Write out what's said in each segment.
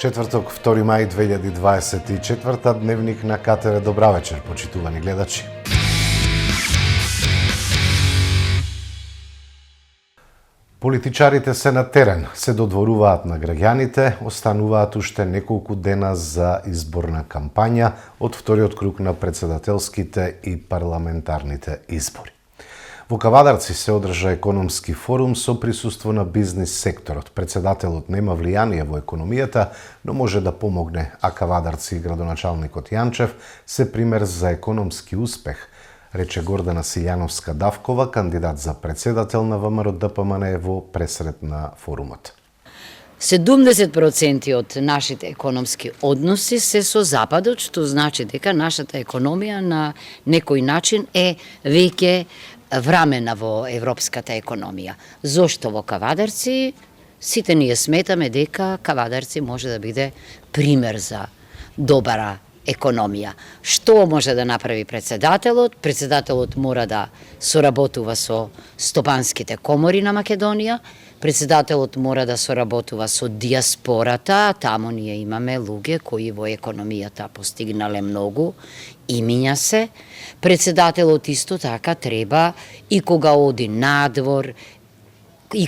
Четврток, 2 мај 2024, дневник на КТВ. Добра вечер, почитувани гледачи. Политичарите се на терен, се додворуваат на граѓаните, остануваат уште неколку дена за изборна кампања од вториот круг на председателските и парламентарните избори. Во Кавадарци се одржа економски форум со присуство на бизнис секторот. Председателот нема влијание во економијата, но може да помогне, а Кавадарци и градоначалникот Јанчев се пример за економски успех, рече Гордана Силјановска-Давкова, кандидат за председател на ВМРО-ДПМН во пресрет на форумот. 70% од нашите економски односи се со Западот, што значи дека нашата економија на некој начин е веќе врамена во европската економија. Зошто во Кавадарци? Сите ние сметаме дека Кавадарци може да биде пример за добра економија. Што може да направи председателот? Председателот мора да соработува со стопанските комори на Македонија, председателот мора да соработува со диаспората, таму ние имаме луѓе кои во економијата постигнале многу, имиња се. Председателот исто така треба и кога оди надвор, и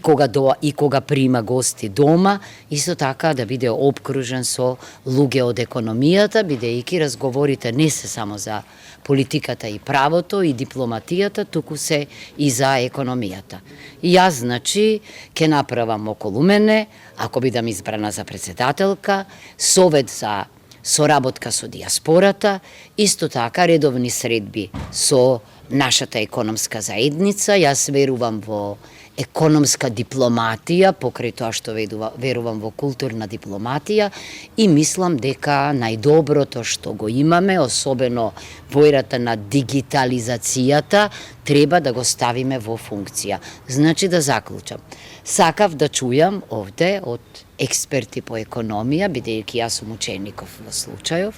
кога прима гости дома, исто така да биде обкружен со луѓе од економијата, бидејќи разговорите не се само за политиката и правото и дипломатијата, туку се и за економијата. И јас, значи, ќе направам околу мене, ако бидам избрана за председателка, совет за соработка со диаспората, исто така редовни средби со нашата економска заедница. Јас верувам во економска дипломатија, покрај тоа што верувам во културна дипломатија и мислам дека најдоброто што го имаме, особено во ерата на дигитализацијата, треба да го ставиме во функција. Значи да заклучам. Сакав да чујам овде од експерти по економија, бидејќи јас сум учеников во случајов,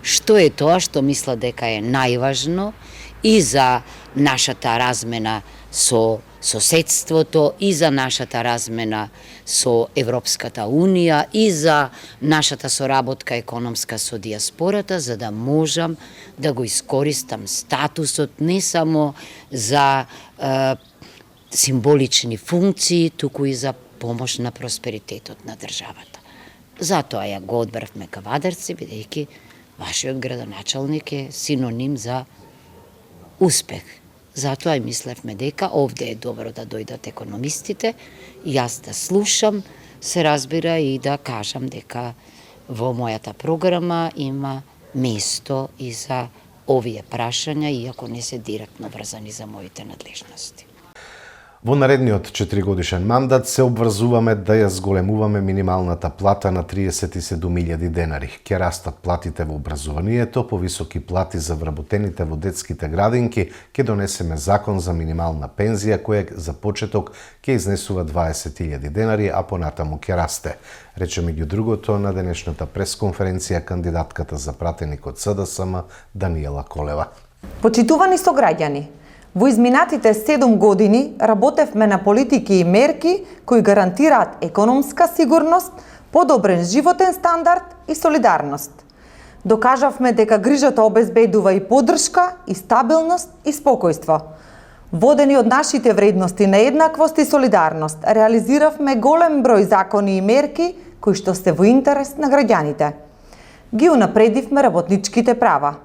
што е тоа што мисла дека е најважно и за нашата размена со соседството, и за нашата размена со Европската Унија, и за нашата соработка економска со диаспората, за да можам да го искористам статусот не само за символични функции, туку и за помош на просперитетот на државата. Затоа ја го одбравме Кавадарци, бидејќи вашиот градоначалник е синоним за успех. Затоа и мислевме дека овде е добро да дојдат економистите, јас да слушам, се разбира, и да кажам дека во мојата програма има место и за овие прашања, иако не се директно врзани за моите надлежности. Во наредниот 4-годишен мандат се обврзуваме да ја зголемуваме минималната плата на 37.000 денари. Ќе растат платите во образованието, повисоки плати за вработените во детските градинки, ќе донесеме закон за минимална пензија која за почеток ќе изнесува 20.000 денари, а понатаму ќе расте. Рече меѓу другото на денешната пресконференција кандидатката за пратеник од СДСМ Даниела Колева. Почитувани сограѓани, во изминатите 7 години работевме на политики и мерки кои гарантираат економска сигурност, подобрен животен стандард и солидарност. Докажавме дека грижата обезбедува и поддршка, и стабилност, и спокојство. Водени од нашите вредности на еднаквост и солидарност, реализиравме голем број закони и мерки кои што се во интерес на граѓаните. Ги унапредивме работничките права.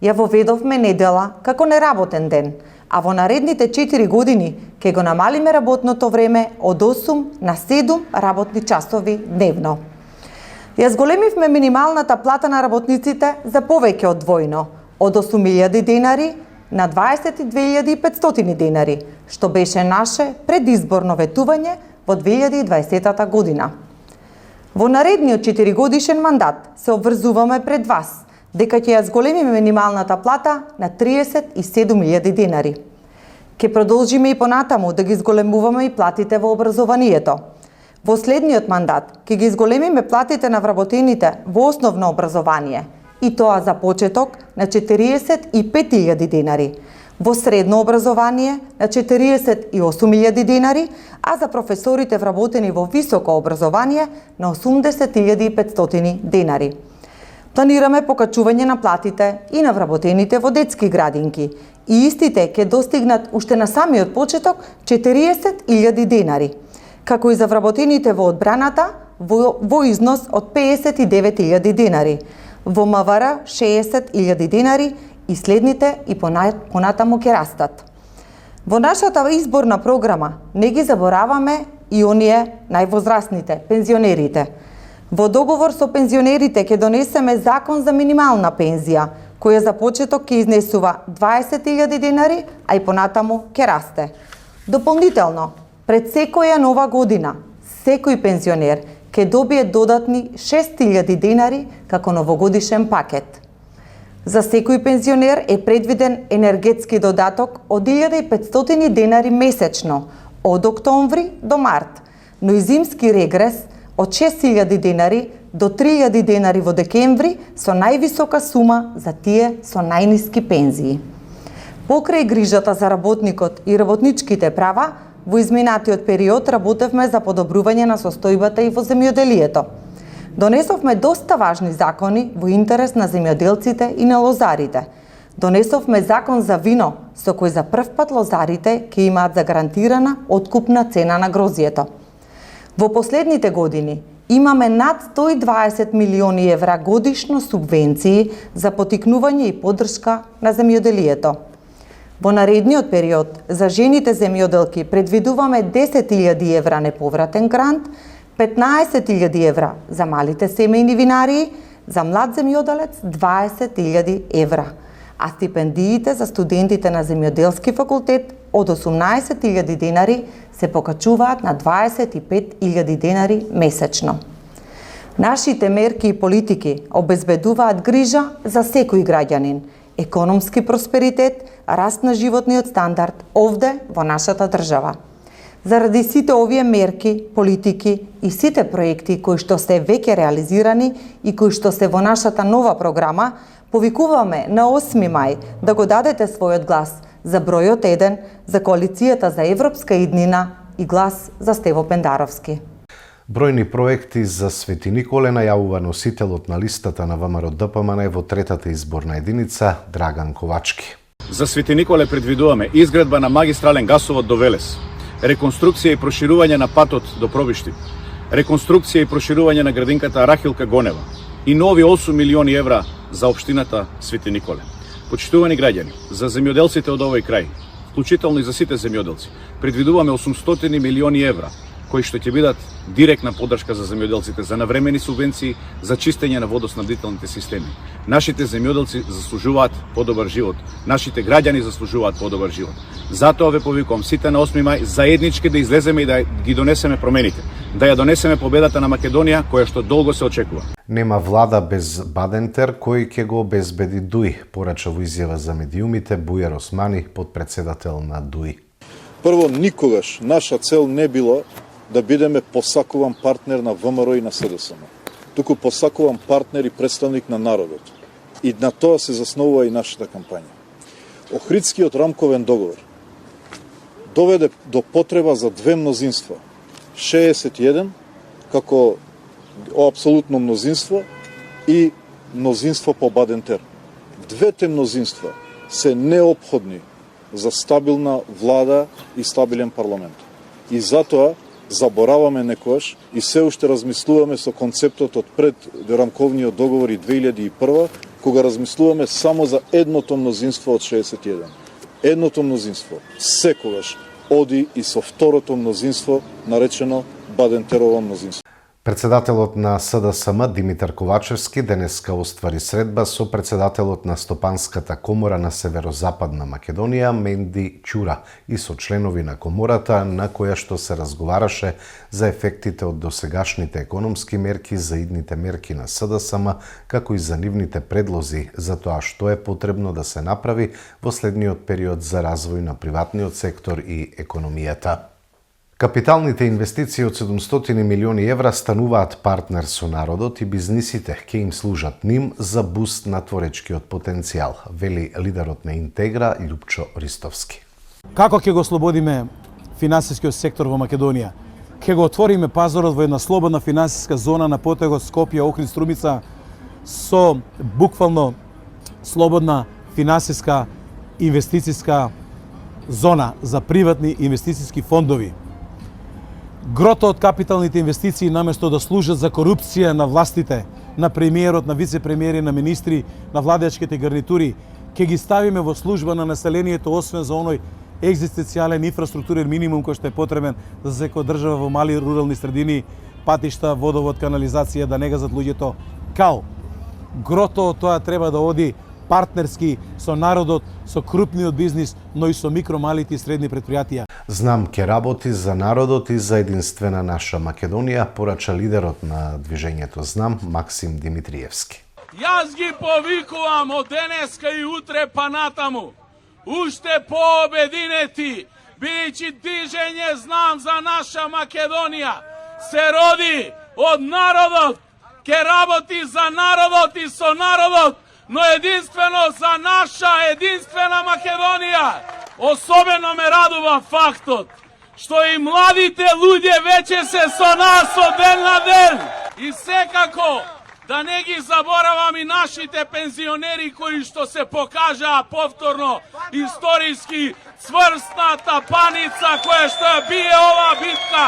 Ја воведовме недела како неработен ден, а во наредните 4 години ќе го намалиме работното време од 8 на 7 работни часови дневно. Ја зголемивме минималната плата на работниците за повеќе од двојно, од 8.000 денари на 22.500 денари, што беше наше предизборно ветување во 2020 година. Во наредниот 4-годишен мандат се обврзуваме пред вас дека ќе ја зголемиме минималната плата на 37.000 денари. Ќе продолжиме и понатаму да ги зголемуваме и платите во образованието. Во следниот мандат ќе ги зголемиме платите на вработените во основно образование, и тоа за почеток на 45.000 денари. во средно образование на 48.000 денари, а за професорите вработени во високо образование на 80.500 денари. Планираме покачување на платите и на вработените во детски градинки и истите ќе достигнат уште на самиот почеток 40.000 денари, како и за вработените во одбраната во износ од 59.000 денари, во МВР 60.000 денари и следните и понатаму ќе растат. Во нашата изборна програма не ги забораваме и оние највозрастните, пензионерите. Во договор со пензионерите ќе донесеме закон за минимална пензија, која за почеток ќе изнесува 20.000 денари, а и понатаму ќе расте. Дополнително, пред секоја нова година, секој пензионер ќе добие додатни 6.000 денари како новогодишен пакет. За секој пензионер е предвиден енергетски додаток од 1.500 денари месечно од октомври до март, но и зимски регрес од 6.000 денари до 3.000 денари во декември со највисока сума за тие со најниски пензии. Покрај грижата за работникот и работничките права, во изминатиот период работевме за подобрување на состојбата и во земјоделието. Донесовме доста важни закони во интерес на земјоделците и на лозарите. Донесовме закон за вино, со кој за прв пат лозарите ќе имаат загарантирана откупна цена на грозјето. Во последните години имаме над 120 милиони евра годишно субвенции за потикнување и поддршка на земјоделието. Во наредниот период за жените земјоделки предвидуваме 10.000 евра неповратен грант, 15.000 евра за малите семејни винарии, за млад земјоделец 20.000 евра, а стипендиите за студентите на земјоделски факултет од 18.000 денари се покачуваат на 25.000 денари месечно. Нашите мерки и политики обезбедуваат грижа за секој граѓанин, економски просперитет, раст на животниот стандард овде во нашата држава. Заради сите овие мерки, политики и сите проекти кои што се веќе реализирани и кои што се во нашата нова програма, повикуваме на 8 мај да го дадете својот глас за бројот 1 за Коалицијата за Европска иднина и глас за Стево Пендаровски. Бројни проекти за Свети Николе најавува носителот на листата на ВМРО ДПМН во третата изборна единица Драган Ковачки. За Свети Николе предвидуваме изградба на магистрален гасовод до Велес, реконструкција и проширување на патот до Пробишти, реконструкција и проширување на градинката Рахилка Гонева и нови 8 милиони евра за општината Свети Николе. Почитувани граѓани, за земјоделците од овој крај, вклучително и за сите земјоделци, предвидуваме 800 милиони евра кои што ќе бидат директна поддршка за земјоделците за навремени субвенции за чистење на водоснабдителните системи. Нашите земјоделци заслужуваат подобар живот, нашите граѓани заслужуваат подобар живот. Затоа ве повикувам сите на 8 мај заеднички да излеземе и да ги донесеме промените, да ја донесеме победата на Македонија која што долго се очекува. Нема влада без Бадентер кој ќе го обезбеди ДУИ, порача во изјава за медиумите Бујар Османи, подпредседател на ДУИ. Прво, никогаш наша цел не било да бидеме посакуван партнер на ВМРО и на СДСМ, туку посакуван партнер и представник на народот. И на тоа се засновува и нашата кампања. Охридскиот рамковен договор доведе до потреба за две мнозинства. 61 како апсолутно мнозинство и мнозинство по Бадентер. Двете мнозинства се неопходни за стабилна влада и стабилен парламент. И затоа забораваме некојаш и се уште размислуваме со концептот од пред рамковниот договор и 2001, кога размислуваме само за едното мнозинство од 61. Едното мнозинство секогаш оди и со второто мнозинство, наречено Бадентерово мнозинство. Председателот на СДСМ Димитар Ковачевски денеска оствари средба со председателот на Стопанската комора на Северозападна Македонија Менди Чура и со членови на комората на која што се разговараше за ефектите од досегашните економски мерки за идните мерки на СДСМ, како и за нивните предлози за тоа што е потребно да се направи во следниот период за развој на приватниот сектор и економијата. Капиталните инвестиции од 700 милиони евра стануваат партнер со народот и бизнисите ќе им служат ним за буст на творечкиот потенцијал, вели лидерот на Интегра Љупчо Ристовски. Како ќе го слободиме финансискиот сектор во Македонија? Ќе го отвориме пазарот во една слободна финансиска зона на потегот Скопје, Охрид, Струмица со буквално слободна финансиска инвестициска зона за приватни инвестициски фондови. Грото од капиталните инвестиции наместо да служат за корупција на властите, на премиерот, на вице-премиери, на министри, на владеачките гарнитури, ќе ги ставиме во служба на населението, освен за оној екзистенцијален инфраструктурен минимум кој што е потребен за секоја држава во мали рурални средини, патишта, водовод, канализација, да не газат луѓето кал. Грото од тоа треба да оди партнерски со народот, со крупниот бизнис, но и со микро, малите и средни предпријатија. Знам ке работи за народот и за единствена наша Македонија, порача лидерот на движењето Знам, Максим Димитриевски. Јас ги повикувам од денеска и утре па натаму, уште пообединети, бидејќи движење Знам за наша Македонија се роди од народот, ке работи за народот и со народот, но единствено за наша единствена Македонија. Особено ме радува фактот што и младите луѓе веќе се со нас од ден на ден. И секако да не ги заборавам и нашите пензионери кои што се покажаа повторно историски цврстната паница која што ја бие оваа битка.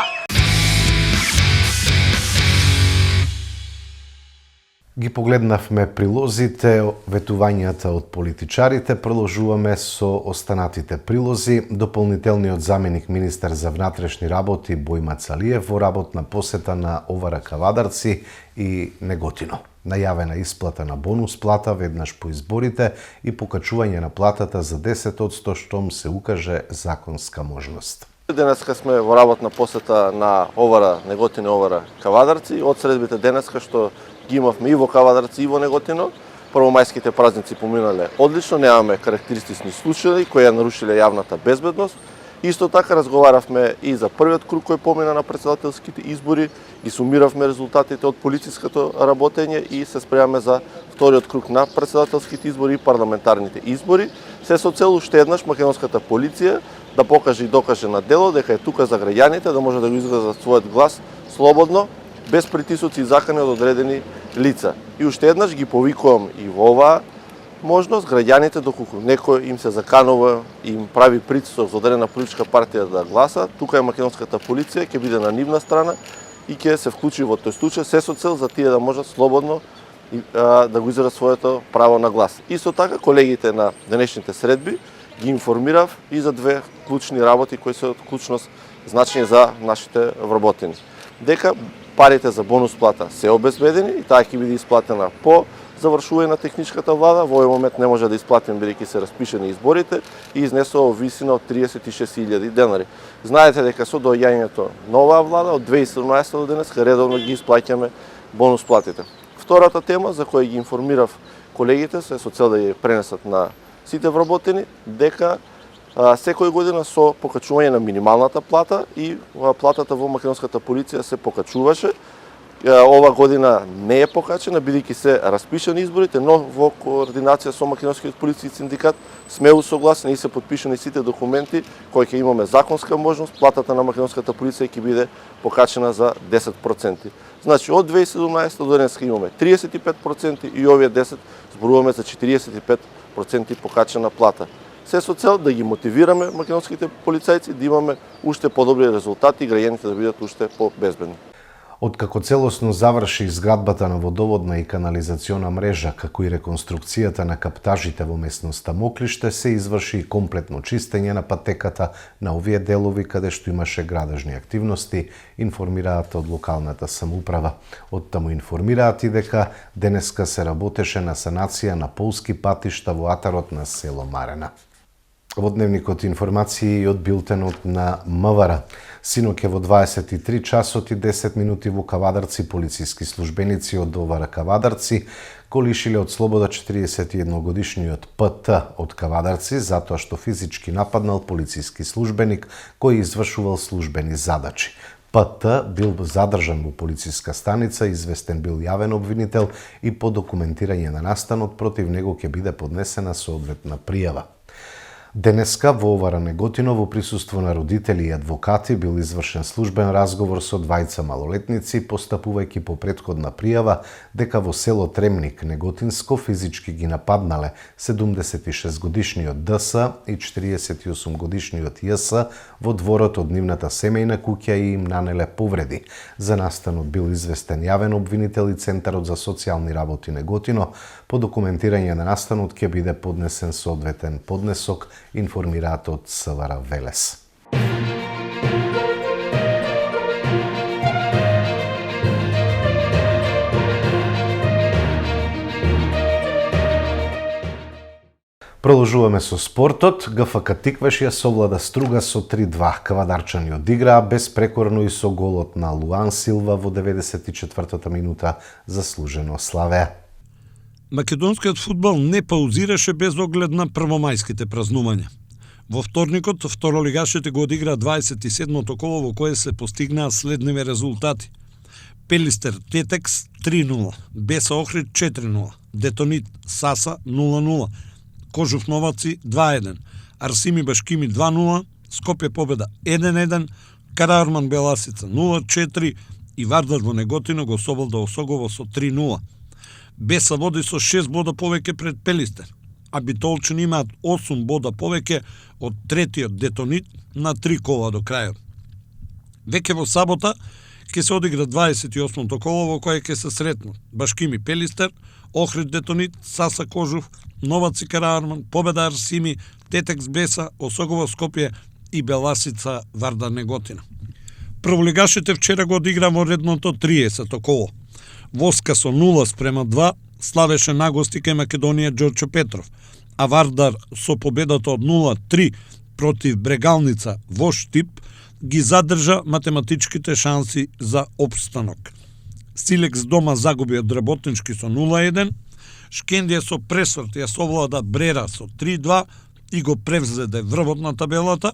Ги погледнавме прилозите, ветувањата од политичарите, продолжуваме со останатите прилози. Дополнителниот заменик министер за внатрешни работи Бојма Цалиев во работна посета на Овара Кавадарци и Неготино. Најавена исплата на бонус плата веднаш по изборите и покачување на платата за 10% штом се укаже законска можност. Денеска сме во работна посета на Овара Неготино, Овара Кавадарци. Од средбите денеска што ги имавме и во Кавадарци и во Неготино. Првомајските празници поминале одлично, немаме карактеристични случаи кои ја нарушиле јавната безбедност. Исто така разговаравме и за првиот круг кој помина на претседателските избори, ги сумиравме резултатите од полициското работење и се спремаме за вториот круг на претседателските избори и парламентарните избори. Се со цел уште еднаш македонската полиција да покаже и докаже на дело дека е тука за граѓаните, да може да го изразат својот глас слободно, без притисоци и закани од одредени лица. И уште еднаш ги повикувам и во оваа можност граѓаните, доколку некој им се заканува и им прави притисок за одредена политичка партија да гласа, тука е македонската полиција, ќе биде на нивна страна и ќе се вклучи во тој случај, се со цел за тие да можат слободно да го изразат своето право на глас. Исто така колегите на денешните средби ги информирав и за две клучни работи кои се од клучност значење за нашите вработени. Дека парите за бонус плата се обезбедени и таа ќе биде исплатена по завршување на техничката влада. Во овој момент не може да исплатиме бидејќи се распишени изборите и изнесува висина од 36.000 денари. Знаете дека со доаѓањето на оваа влада од 2017 до денес редовно ги исплаќаме бонус платите. Втората тема за која ги информирав колегите се со цел да ја пренесат на сите вработени дека секоја година со покачување на минималната плата и платата во македонската полиција се покачуваше. Ова година не е покачена, бидејќи се распишани изборите, но во координација со македонскиот полициски синдикат сме усогласени и се подпишани сите документи кои ќе имаме законска можност, платата на македонската полиција ќе биде покачена за 10%. Значи од 2017 до денеска имаме 35% и овие 10 зборуваме за 45% покачена плата. Се со цел да ги мотивираме македонските полицајци да имаме уште подобри резултати и граѓаните да бидат уште побезбедни. Откако целосно заврши изградбата на водоводна и канализациона мрежа, како и реконструкцијата на каптажите во местноста Моклиште, се изврши и комплетно чистење на патеката на овие делови каде што имаше градежни активности, информираат од локалната самоуправа. Од таму информираат и дека денеска се работеше на санација на полски патишта во атарот на село Марена. Во дневникот информации од билтенот на МВР. Синоќа во 23 часот и 10 минути во Кавадарци полициски службеници од ОВР Кавадарци го лишиле од слобода 41-годишниот ПТ од Кавадарци затоа што физички нападнал полициски службеник кој извршувал службени задачи. ПТ бил задржан во полициска станица, известен бил јавен обвинител и по документирање на настанот против него ќе биде поднесена соодветна пријава. Денеска во ОВР Неготино во присуство на родители и адвокати бил извршен службен разговор со двајца малолетници, постапувајќи по претходна пријава дека во село Тремник, Неготинско, физички ги нападнале 76-годишниот ДС и 48-годишниот ЈС во дворот од нивната семејна куќа и им нанеле повреди. За настанот бил известен јавен обвинител и Центарот за социјални работи Неготино. По документирање на настанот ќе биде поднесен соодветен поднесок, информираат од СВР Велес. Продолжуваме со спортот. ГФК Тиквеш ја совлада Струга со 3-2. Кавадарчани одиграа безпрекорно и со голот на Луан Силва во 94-та минута заслужено славеа. Македонскиот фудбал не паузираше без оглед на првомајските празнувања. Во вторникот, второлигашите го одиграа 27-то коло во кое се постигнаа следниве резултати. Пелистер Тетекс 3-0, Беса Охрид 4-0, Детонит Саса 0-0, Кожув Новаци 2-1, Арсими Башкими 2-0, Скопје Победа 1-1, Караарман Беласица 0-4 и Вардар во Неготино го совлада Осогово со 3-0. Беса води со 6 бода повеќе пред Пелистер, а битолчани имаат 8 бода повеќе од третиот Детонит на 3 кола до крајот. Веќе во сабота ќе се одигра 28-то коло во кое ќе се сретнат Башкими Пелистер, Охрид Детонит, Саса Кожув, Новаци Караарман, Победа Арсими, Тетекс Беса, Осогово Скопје и Беласица Вардар Неготина. Прволигашите вчера го одигра во редното 30-то коло. Воска со 0-2 славеше нагости кај Македонија Ѓорче Петров, а Вардар со победата од 0-3 против Брегалница во Штип ги задржа математичките шанси за опстанок. Силекс дома загуби од Работнички со 0-1, Шкендија со пресврт ја совлада Брера со 3-2 и го превзеде врвот на табелата,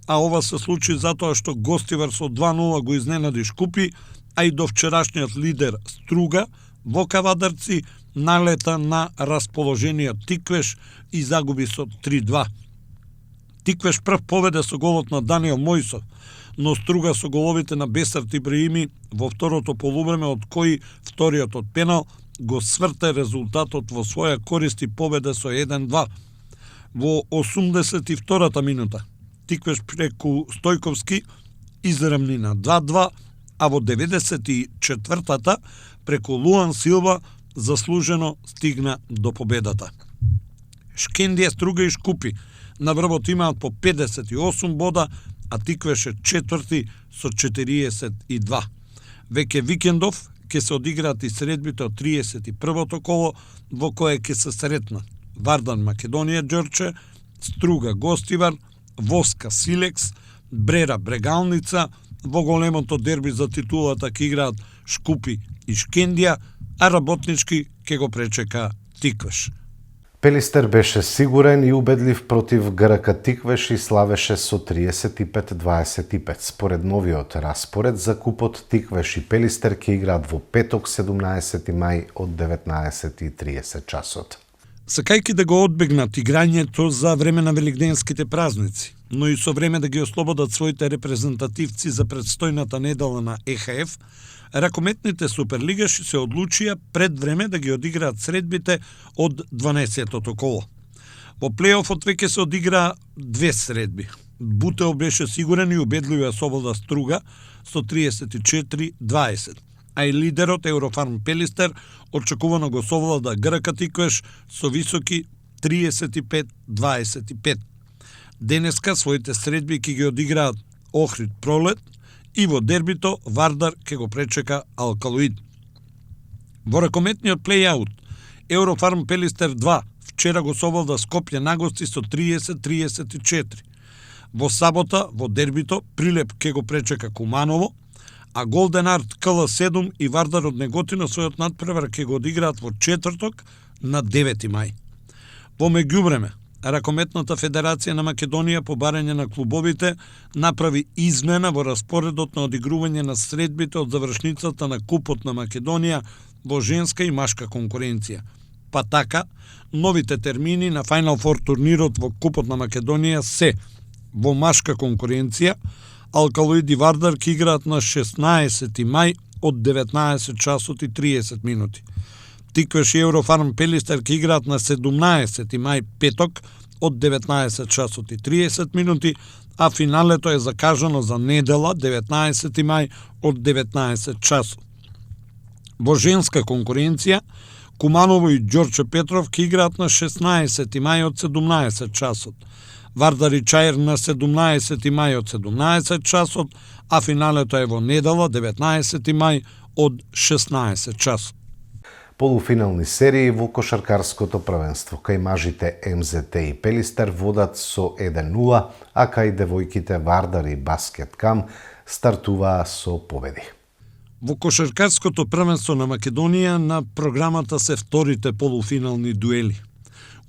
а ова се случи затоа што Гостивар со 2-0 го изненади Шкупи, а и до вчерашниот лидер Струга во Кавадарци налета на расположениот Тиквеш и загуби со 3-2. Тиквеш прв поведе со голот на Даниел Мојсов, но Струга со головите на Бесарт Ибраими во второто полувреме, од кои вториот од пенал го сврте резултатот во своја корист и победе со 1-2. Во 82-та минута Тиквеш преку Стојковски изремни на 2-2, а во 94-та преку Луан Силва заслужено стигна до победата. Шкендија, Струга и Шкупи на врвот имаат по 58 бода, а Тиквеш е четврти со 42. Веќе викендов ќе се одиграат и средбите од 31-то коло во кое ќе се сретнат Вардар Македонија Ѓорче, Струга Гостивар, Воска Силекс, Брера Брегалница, во големото дерби за титулата ќе играат Шкупи и Шкендија, а Работнички ќе го пречека Тиквеш. Пелистер беше сигурен и убедлив против ГРК Тиквеш и славеше со 35-25. Според новиот распоред за купот, Тиквеш и Пелистер ќе играат во петок 17 мај од 19:30 часот. Сакајќи да го одбегнат играњето за време на велигденските празници, но и со време да ги ослободат своите репрезентативци за предстојната недела на ЕХФ, ракометните суперлигаши се одлучија пред време да ги одиграат средбите од 12-тото коло. Во плейофот веќе се одигра две средби. Бутео беше сигурен и убедливо ја совлада Струга со 34-20, а и лидерот Еврофарм Пелистер очекувано го совлада ГРК Тиквеш со високи 35-25. Денеска своите средби ќе ги одиграат Охрид Пролет и во дербито Вардар ќе го пречека Алкалоид. Во ракометниот плей-аут Еврофарм Пелистер 2 вчера го совлада Скопје на гости со 30-34. Во сабота, во дербито, Прилеп ке го пречека Куманово, а Голден Арт КЛ7 и Вардар од Неготино својот надпревар ке го одиграат во четврток на 9 мај. Во меѓувреме, Ракометната федерација на Македонија по барање на клубовите направи измена во распоредот на одигрување на средбите од завршницата на Купот на Македонија во женска и машка конкуренција. Па така, новите термини на Final Four турнирот во Купот на Македонија се: во машка конкуренција, Алкалоид и Вардар ке играат на 16 мај од 19 часот и 30 минути. Тиквеш и Еврофарм Пелистер ке играат на 17 мај петок од 19 часот и 30 минути, а финалето е закажано за недела 19 мај од 19 часот. Во женска конкуренција, Куманово и Ѓорче Петров ке играат на 16 мај од 17 часот. Вардар и Чаир на 17 мај од 17 часот, а финалето е во недела 19 мај од 16 часот. Полуфинални серии во кошаркарското првенство. Кај мажите МЗТ и Пелистер водат со 1-0, а кај девојките Вардар и Баскет Кам стартуваа со победи. Во кошаркарското првенство на Македонија на програмата се вторите полуфинални дуели.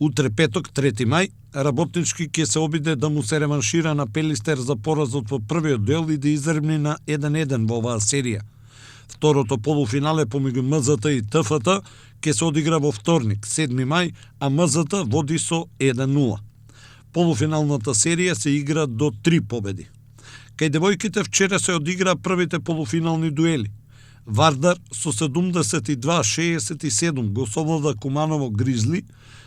Утре петок, 3 мај, Работнички ќе се обиде да му се реваншира на Пелистер за поразот во првиот дуел и да изрмни на 1-1 во оваа серија. Второто полуфинале помеѓу МЗТ и ТФТ ќе се одигра во вторник, 7 мај, а МЗТ води со 1-0. Полуфиналната серија се игра до 3 победи. Кај девојките вчера се одигра првите полуфинални дуели. Вардар со 72-67 го совлада Куманово Гризли,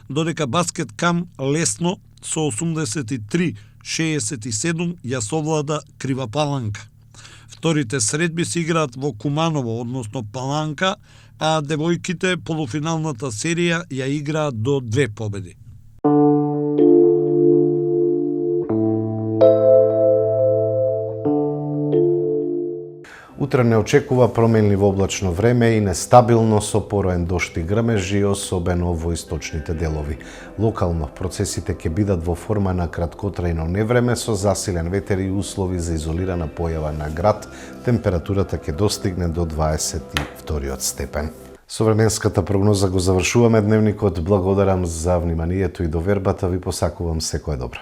додека Баскет Кам лесно со 83-67 ја совлада Крива Паланка. Вторите средби се играат во Куманово, односно Паланка, а девојките полуфиналната серија ја играат до 2 победи. Утре не очекува променливо облачно време и нестабилно со пороен дожд и грмежи, особено во источните делови. Локално процесите ќе бидат во форма на краткотрајно невреме со засилен ветер и услови за изолирана појава на град. Температурата ќе достигне до 22 степен. Со временската прогноза го завршуваме дневникот. Благодарам за вниманието и довербата. Ви посакувам секое добро.